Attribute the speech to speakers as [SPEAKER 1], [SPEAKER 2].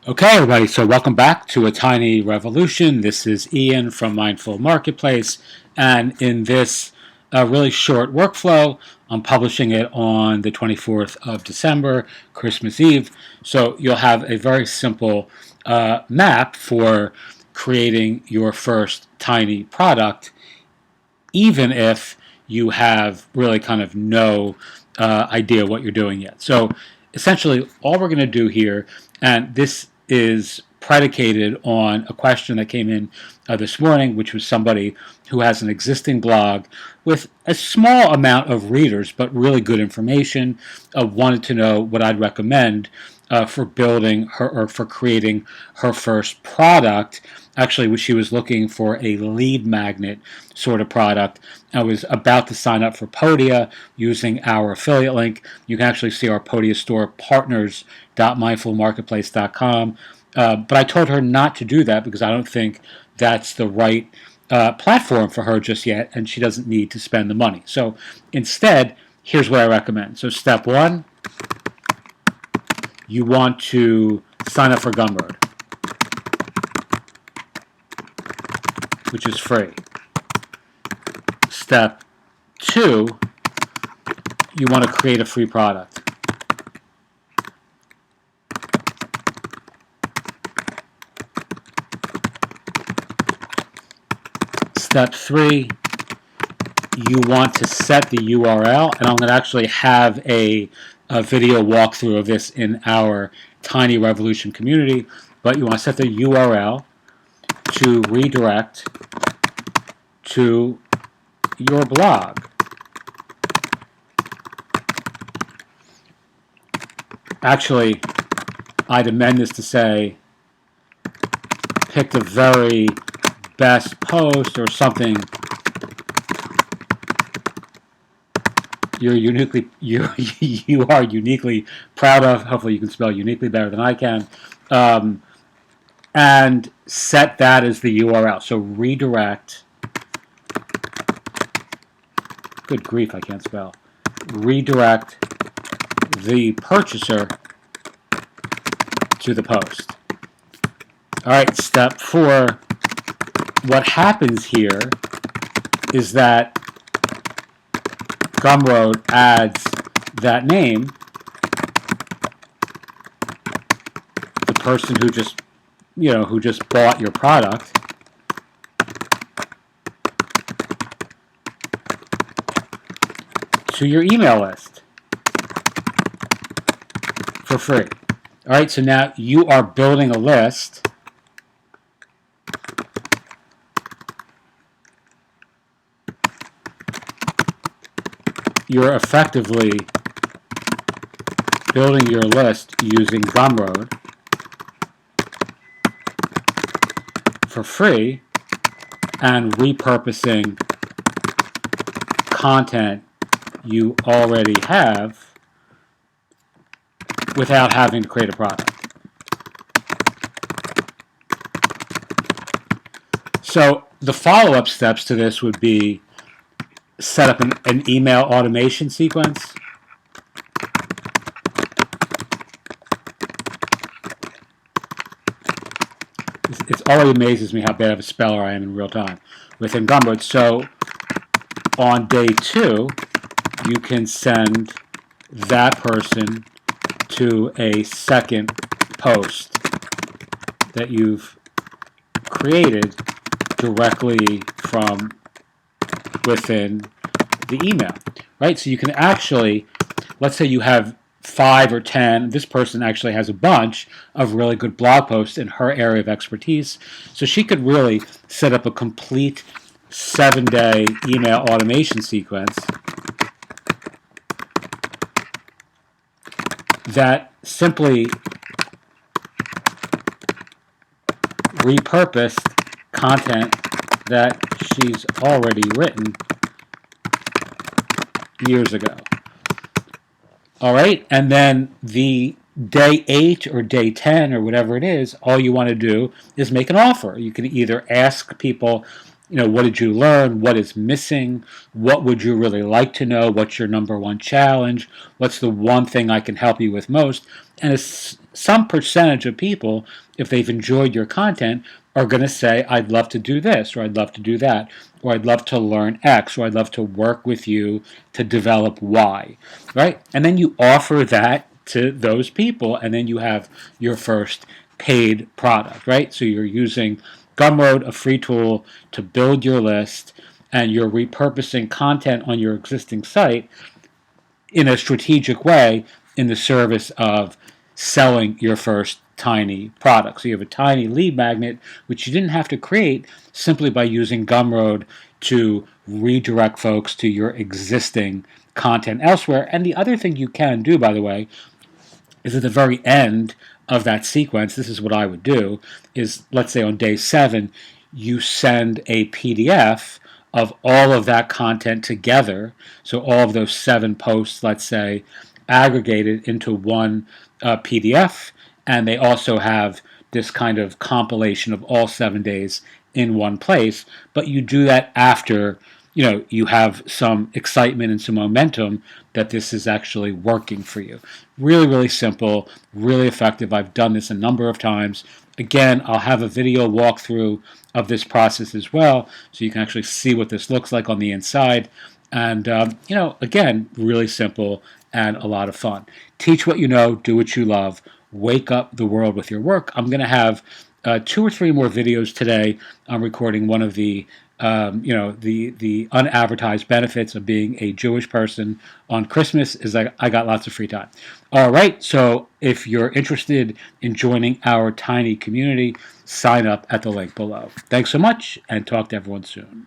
[SPEAKER 1] Okay, everybody, so welcome back to A Tiny Revolution. This is Ian from Mindful Marketplace, and in this really short workflow, I'm publishing it on the 24th of December, Christmas Eve. So you'll have a very simple map for creating your first tiny product, even if you have really kind of no idea what you're doing yet. So essentially, all we're going to do here, and this is predicated on a question that came in this morning, which was somebody who has an existing blog with a small amount of readers, but really good information, wanted to know what I'd recommend for building her or for creating her first product. Actually, she was looking for a lead magnet sort of product. I was about to sign up for Podia using our affiliate link. You can actually see our Podia store, partners.mindfulmarketplace.com. But I told her not to do that because I don't think that's the right platform for her just yet, and she doesn't need to spend the money. So instead, here's what I recommend. So step one, you want to sign up for Gumroad, which is free. Step two, you want to create a free product. Step three, you want to set the URL, and I'm going to actually have a video walkthrough of this in our Tiny Revolution community, but you want to set the URL to redirect to your blog. Actually, I'd amend this to say, pick the very best post or something you are uniquely proud of. Hopefully you can spell uniquely better than I can. And set that as the URL. So redirect, good grief, I can't spell. Redirect the purchaser to the post. All right, step four. What happens here is that Gumroad adds that name, the person who just bought your product, to your email list for free. All right, so now you are building a list you're effectively building your list using Gumroad for free and repurposing content you already have without having to create a product. So the follow-up steps to this would be set up an email automation sequence. It already amazes me how bad of a speller I am in real time within Gumroad. So on day 2, you can send that person to a second post that you've created directly from within the email, right? So you can actually, let's say you have 5 or 10, this person actually has a bunch of really good blog posts in her area of expertise, so she could really set up a complete 7-day email automation sequence that simply repurposed content that she's already written years ago. All right, and then the day 8 or day 10 or whatever it is, all you want to do is make an offer. You can either ask people what did you learn? What is missing? What would you really like to know? What's your number one challenge? What's the one thing I can help you with most? And some percentage of people, if they've enjoyed your content, are going to say, I'd love to do this, or I'd love to do that, or I'd love to learn X, or I'd love to work with you to develop Y, right? And then you offer that to those people, and then you have your first paid product, right? So you're using Gumroad, a free tool, to build your list, and you're repurposing content on your existing site in a strategic way in the service of selling your first tiny product. So you have a tiny lead magnet, which you didn't have to create simply by using Gumroad to redirect folks to your existing content elsewhere. And the other thing you can do, by the way, is at the very end of that sequence, this is what I would do, is let's say on day 7, you send a PDF of all of that content together. So all of those 7 posts, let's say, aggregated into one PDF, and they also have this kind of compilation of all 7 days in one place. But you do that after you have some excitement and some momentum that this is actually working for you. Really, really simple, really effective. I've done this a number of times. Again, I'll have a video walkthrough of this process as well, so you can actually see what this looks like on the inside. And, again, really simple and a lot of fun. Teach what you know, do what you love, wake up the world with your work. I'm going to have 2 or 3 more videos today. I'm recording one of the the unadvertised benefits of being a Jewish person on Christmas is I got lots of free time. All right, so if you're interested in joining our tiny community, sign up at the link below. Thanks so much, and talk to everyone soon.